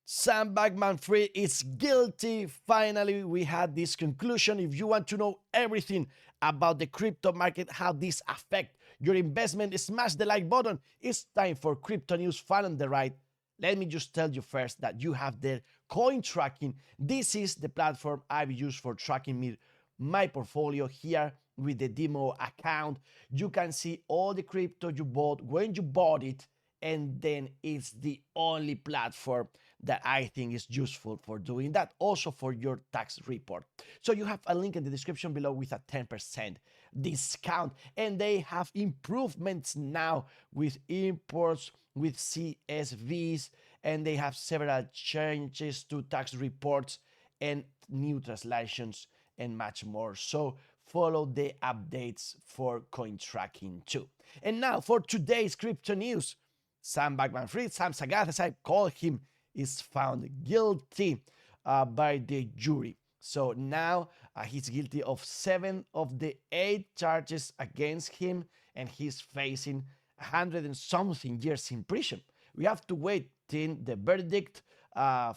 Sam Bankman-Fried is guilty. Finally, we had this conclusion. If you want to know everything about the crypto market, how this affects your investment, smash the like button. It's time for crypto news fun on the right. Let me just tell you first that you have the coin tracking. This is the platform I've used for tracking my portfolio here with the demo account. You can see all the crypto you bought, when you bought it, and then it's the only platform that I think is useful for doing that, also for your tax report. So you have a link in the description below with a 10% discount, and they have improvements now with imports, with CSVs, and they have several changes to tax reports and new translations and much more. So follow the updates for coin tracking too. And now for today's crypto news. Sam Bankman-Fried, Sam Sagath, as I call him, is found guilty by the jury. So now he's guilty of 7 of the 8 charges against him, and he's facing 100 and something years in prison. We have to wait till the verdict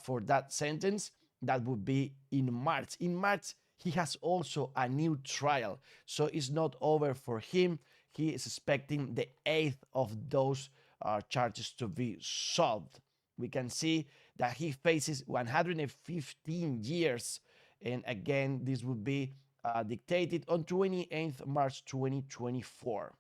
for that sentence. That would be in March. In March, he has also a new trial. So it's not over for him. He is expecting the 8th of those charges to be solved. We can see that he faces 115 years. And again, this will be dictated on 28th March 2024.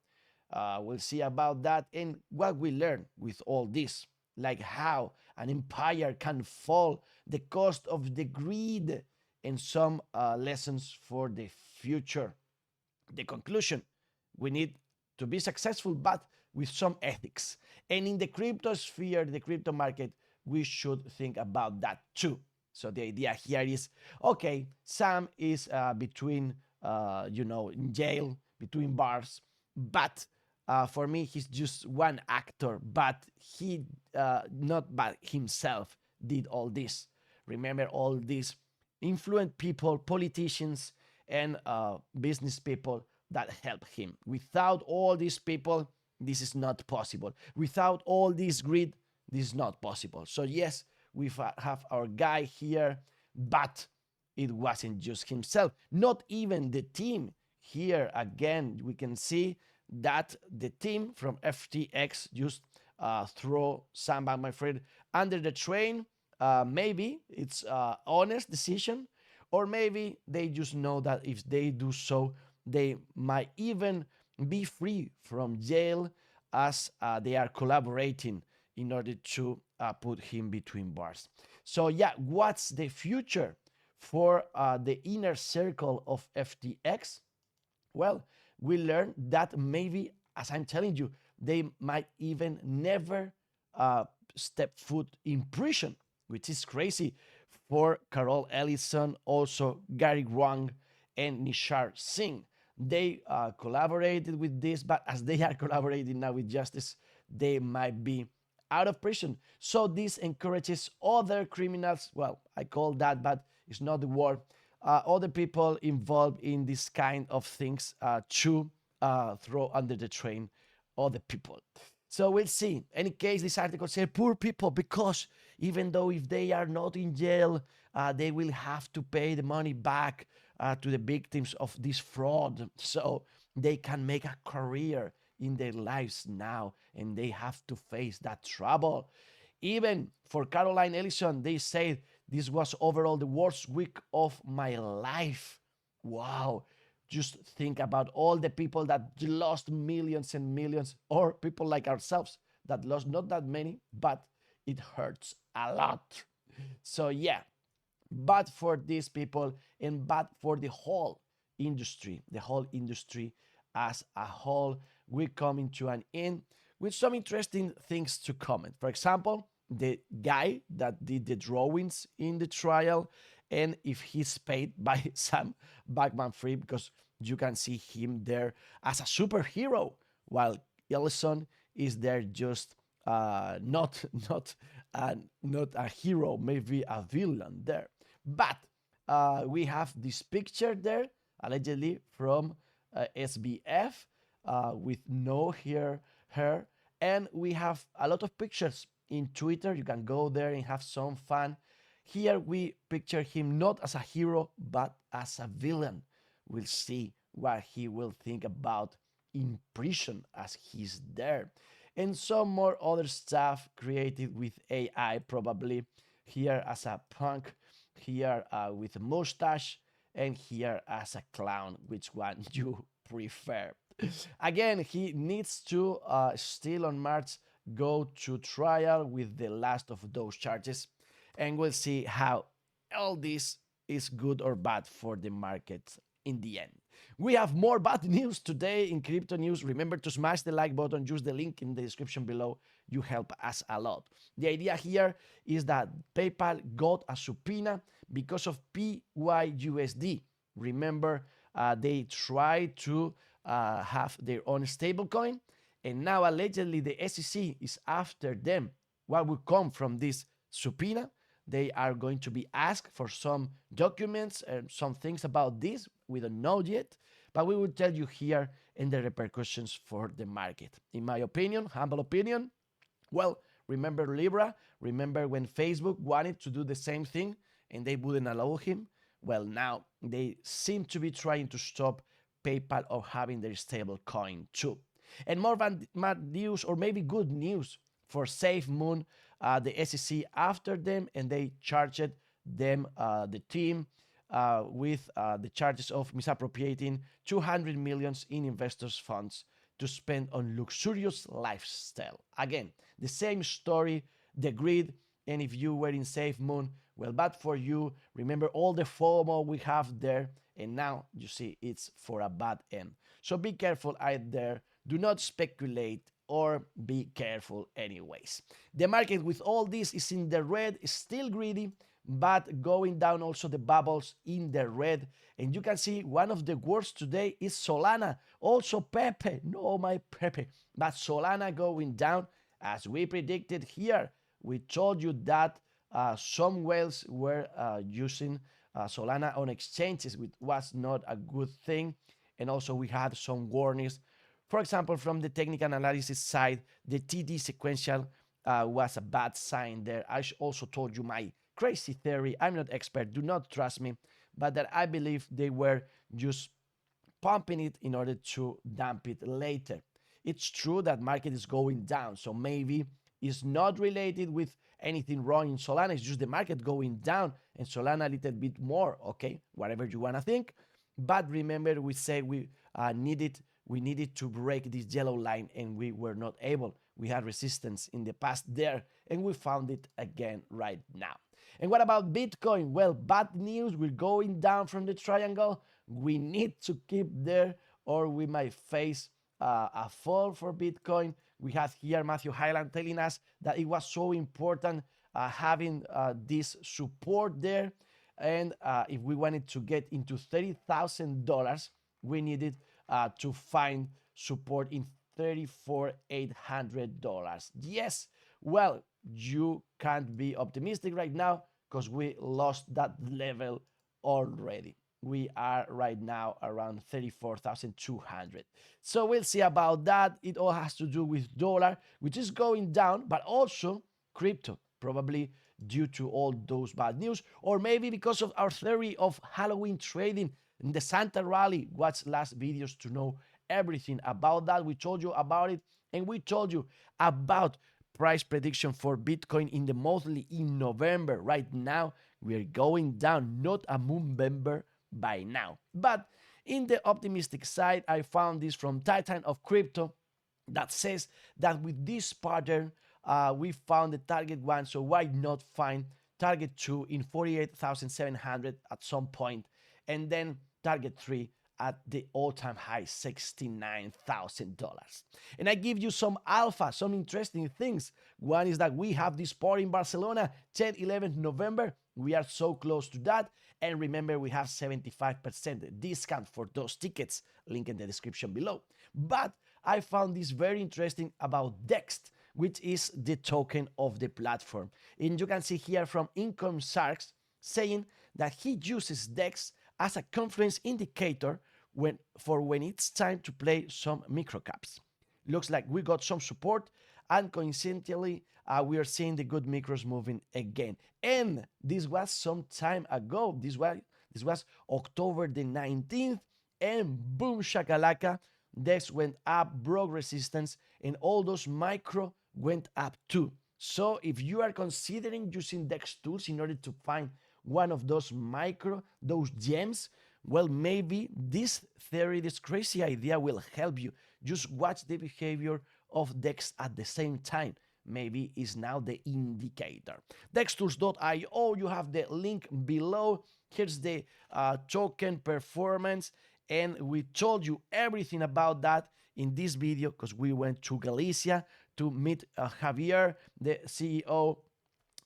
We'll see about that and what we learn with all this, like how an empire can fall, the cost of the greed, and some lessons for the future. The conclusion: we need to be successful, but with some ethics. And in the crypto sphere, the crypto market, we should think about that too. So the idea here is, okay, Sam is between, in jail, between bars, but for me, he's just one actor, but he, not by himself, did all this. Remember all these influent people, politicians, and business people that help him. Without all these people, this is not possible. Without all this greed, this is not possible. So yes, we have our guy here, but it wasn't just himself. Not even the team. Here again, we can see that the team from FTX just throw Sam Bankman-Fried under the train. Maybe it's an honest decision, or maybe they just know that if they do so, they might even be free from jail, as they are collaborating in order to put him between bars. So yeah, what's the future for the inner circle of FTX? Well, we learned that maybe, as I'm telling you, they might even never step foot in prison, which is crazy for Carol Ellison, also Gary Wang, and Nishar Singh. They collaborated with this, but as they are collaborating now with justice, they might be out of prison. So this encourages other criminals, well, I call that, but it's not the word, other people involved in this kind of things to throw under the train other people. So we'll see. Any case, this article says poor people, because even though if they are not in jail, they will have to pay the money back to the victims of this fraud. So they can make a career in their lives now, and they have to face that trouble. Even for Caroline Ellison, they say this was overall the worst week of my life. Wow. Just think about all the people that lost millions and millions, or people like ourselves that lost not that many, but it hurts a lot. So yeah, bad for these people and bad for the whole industry as a whole. We're coming to an end with some interesting things to comment. For example, the guy that did the drawings in the trial, and if he's paid by Sam Bankman-Fried, because you can see him there as a superhero, while Ellison is there just not a hero, maybe a villain there. But we have this picture there, allegedly from SBF, with no hair, and we have a lot of pictures in Twitter. You can go there and have some fun. Here we picture him not as a hero, but as a villain. We'll see what he will think about in prison as he's there. And some more other stuff created with AI, probably. Here as a punk, here with a mustache, and here as a clown. Which one you prefer? Again, he needs to still on March go to trial with the last of those charges, and we'll see how all this is good or bad for the market in the end. We have more bad news today in crypto news. Remember to smash the like button, use the link in the description below. You help us a lot. The idea here is that PayPal got a subpoena because of PYUSD. Remember, they tried to have their own stablecoin, and now allegedly the SEC is after them. What will come from this subpoena? They are going to be asked for some documents and some things about this. We don't know yet, but we will tell you here in the repercussions for the market. In my opinion, humble opinion, well, remember Libra? Remember when Facebook wanted to do the same thing and they wouldn't allow him? Well, now they seem to be trying to stop PayPal of having their stable coin too. And more bad news, or maybe good news for SafeMoon. The SEC after them, and they charged them, the team, with the charges of misappropriating 200 millions in investors' funds to spend on luxurious lifestyle. Again, the same story, the greed, and if you were in SafeMoon, well, bad for you. Remember all the FOMO we have there, and now you see it's for a bad end. So be careful out there. Do not speculate, or be careful anyways. The market with all this is in the red, still greedy, but going down also the bubbles in the red. And you can see one of the worst today is Solana. Also Pepe, no my Pepe, but Solana going down as we predicted here. We told you that some whales were using Solana on exchanges, which was not a good thing. And also we had some warnings. For example, from the technical analysis side, the TD sequential was a bad sign there. I also told you my crazy theory. I'm not expert, do not trust me, but that I believe they were just pumping it in order to dump it later. It's true that market is going down, so maybe it's not related with anything wrong in Solana. It's just the market going down and Solana a little bit more, okay? Whatever you want to think. But remember, we say we needed to break this yellow line, and we were not able. We had resistance in the past there, and we found it again right now. And what about Bitcoin? Well, bad news, we're going down from the triangle. We need to keep there, or we might face a fall for Bitcoin. We have here Matthew Highland telling us that it was so important having this support there. And if we wanted to get into $30,000, we needed to find support in $34,800. Yes, well, you can't be optimistic right now because we lost that level already. We are right now around 34,200. So we'll see about that. It all has to do with dollar, which is going down, but also crypto, probably due to all those bad news, or maybe because of our theory of Halloween trading in the Santa rally. Watch last videos to know everything about that. We told you about it, and we told you about price prediction for Bitcoin in the monthly in November. Right now, we are going down, not a Movember by now. But in the optimistic side, I found this from Titan of Crypto that says that with this pattern, we found the target one, so why not find target 2 in 48,700 at some point, and then target 3 at the all-time high, $69,000. And I give you some alpha, some interesting things. One is that we have this party in Barcelona, 10, 11th November. We are so close to that. And remember, we have 75% discount for those tickets, link in the description below. But I found this very interesting about Dext, which is the token of the platform. And you can see here from Income Sharks saying that he uses Dext as a confluence indicator when it's time to play some microcaps. Looks like we got some support and coincidentally, we are seeing the good micros moving again. And this was some time ago. This was October the 19th, and boom shakalaka, DEX went up, broke resistance, and all those micro went up too. So if you are considering using DEX tools in order to find one of those micro, those gems, well, maybe this theory, this crazy idea will help you. Just watch the behavior of DEX at the same time. Maybe is now the indicator. DEXTools.io, you have the link below. Here's the token performance. And we told you everything about that in this video because we went to Galicia to meet Javier, the CEO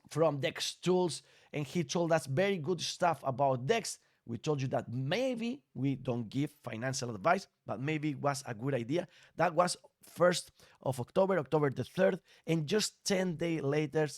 from DEX Tools, and he told us very good stuff about DEX. We told you that maybe we don't give financial advice, but maybe it was a good idea. That was 1st of October, October the 3rd, and just 10 days later,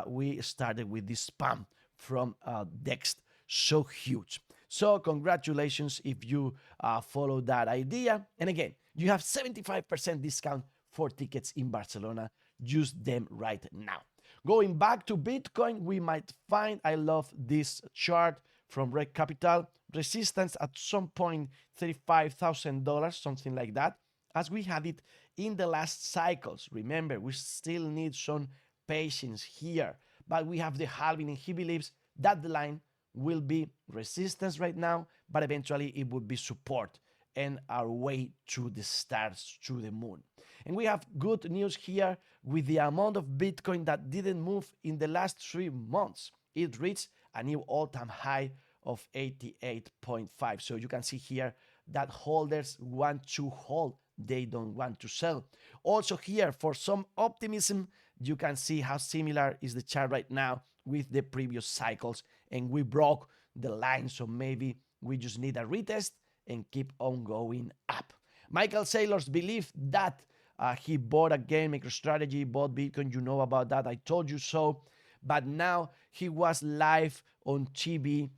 we started with this spam from DEX. So huge. So congratulations if you follow that idea. And again, you have 75% discount for tickets in Barcelona. Use them right now. Going back to Bitcoin, we might find, I love this chart from Red Capital, resistance at some point $35,000, something like that, as we had it in the last cycles. Remember, we still need some patience here, but we have the halving, and he believes that the line will be resistance right now, but eventually it would be support and our way to the stars, to the moon. And we have good news here with the amount of Bitcoin that didn't move in the last 3 months. It reached a new all-time high of 88.5. So you can see here that holders want to hold. They don't want to sell. Also here, for some optimism, you can see how similar is the chart right now with the previous cycles. And we broke the line, so maybe we just need a retest and keep on going up. Michael Saylor's belief that he bought again, MicroStrategy, bought Bitcoin. You know about that. I told you so. But now he was live on TV,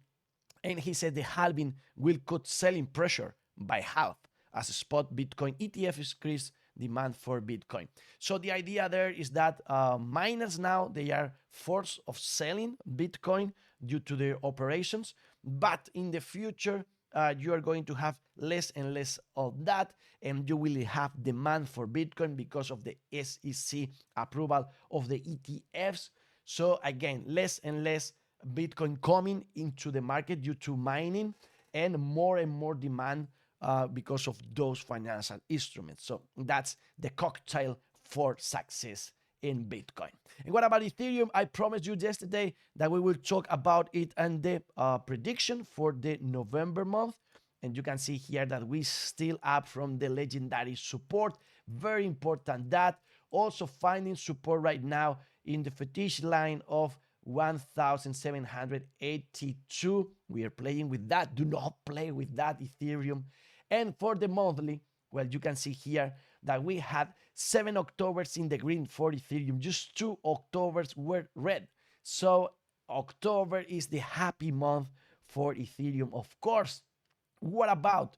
and he said the halving will cut selling pressure by half as a spot Bitcoin ETF increase demand for Bitcoin. So the idea there is that miners now, they are forced of selling Bitcoin due to their operations, but in the future, you are going to have less and less of that, and you will have demand for Bitcoin because of the SEC approval of the ETFs. So again, less and less Bitcoin coming into the market due to mining, and more demand because of those financial instruments. So that's the cocktail for success in Bitcoin. And what about Ethereum? I promised you yesterday that we will talk about it and the prediction for the November month. And you can see here that we still up from the legendary support. Very important that. Also finding support right now in the fetish line of 1,782. We are playing with that. Do not play with that, Ethereum. And for the monthly, well, you can see here that we had 7 Octobers in the green for Ethereum. Just 2 Octobers were red. So October is the happy month for Ethereum, of course. What about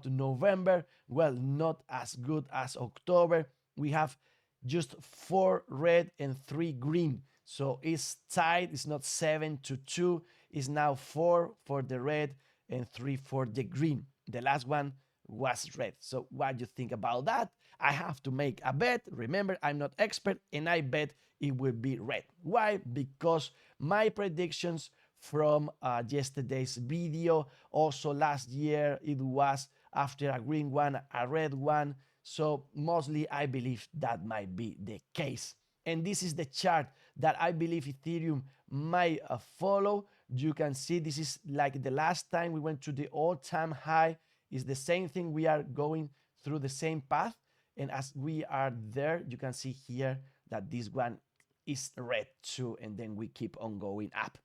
November? Well, not as good as October. We have just 4 red and 3 green. So it's tied. It's not 7-2. It's now 4 for the red and 3 for the green. The last one was red. So what do you think about that? I have to make a bet. Remember, I'm not expert, and I bet it will be red. Why? Because my predictions from yesterday's video, also last year, it was after a green one, a red one. So mostly I believe that might be the case. And this is the chart that I believe Ethereum might follow. You can see this is like the last time we went to the all-time high. It's the same thing. We are going through the same path. And as we are there, you can see here that this one is red too. And then we keep on going up.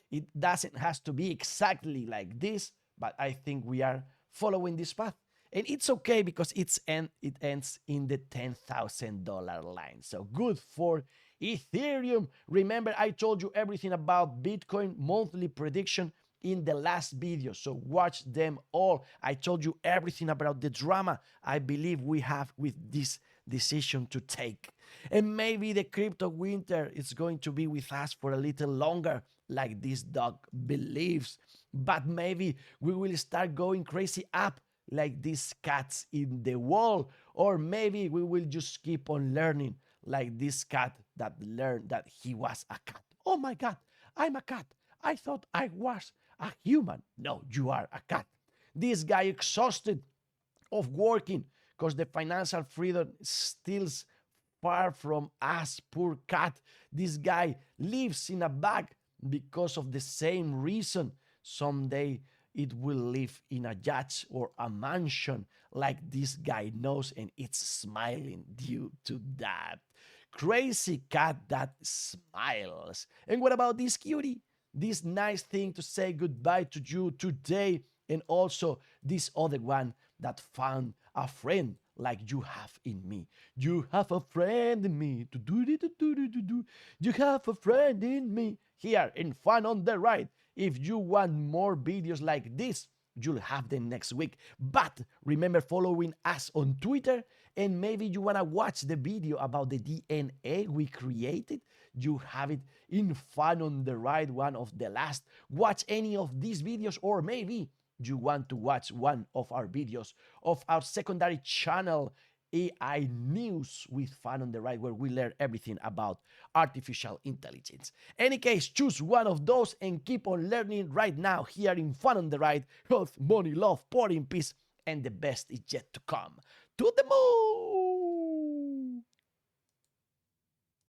It doesn't has to be exactly like this, but I think we are following this path. And it's okay because it ends in the $10,000 line. So good for Ethereum. Remember, I told you everything about Bitcoin monthly prediction in the last video. So watch them all. I told you everything about the drama I believe we have with this decision to take. And maybe the crypto winter is going to be with us for a little longer, like this dog believes. But maybe we will start going crazy up like these cats in the wall. Or maybe we will just keep on learning like this cat that learned that he was a cat. Oh my God, I'm a cat. I thought I was a human. No, you are a cat. This guy exhausted of working because the financial freedom still far from us, poor cat. This guy lives in a bag because of the same reason. Someday it will live in a yacht or a mansion like this guy knows, and it's smiling due to that. Crazy cat that smiles. And what about this cutie? This nice thing to say goodbye to you today, and also this other one that found a friend like you have in me. You have a friend in me. You have a friend in me. Here in Fun on the Ride. If you want more videos like this, you'll have them next week. But remember following us on Twitter, and maybe you want to watch the video about the DNA we created. You have it in Fun on the Ride, one of the last. Watch any of these videos, or maybe you want to watch one of our videos of our secondary channel, AI News with Fun on the Ride, where we learn everything about artificial intelligence. Any case, choose one of those and keep on learning right now here in Fun on the Ride. Health, money, love, power, in peace, and the best is yet to come. To the moon!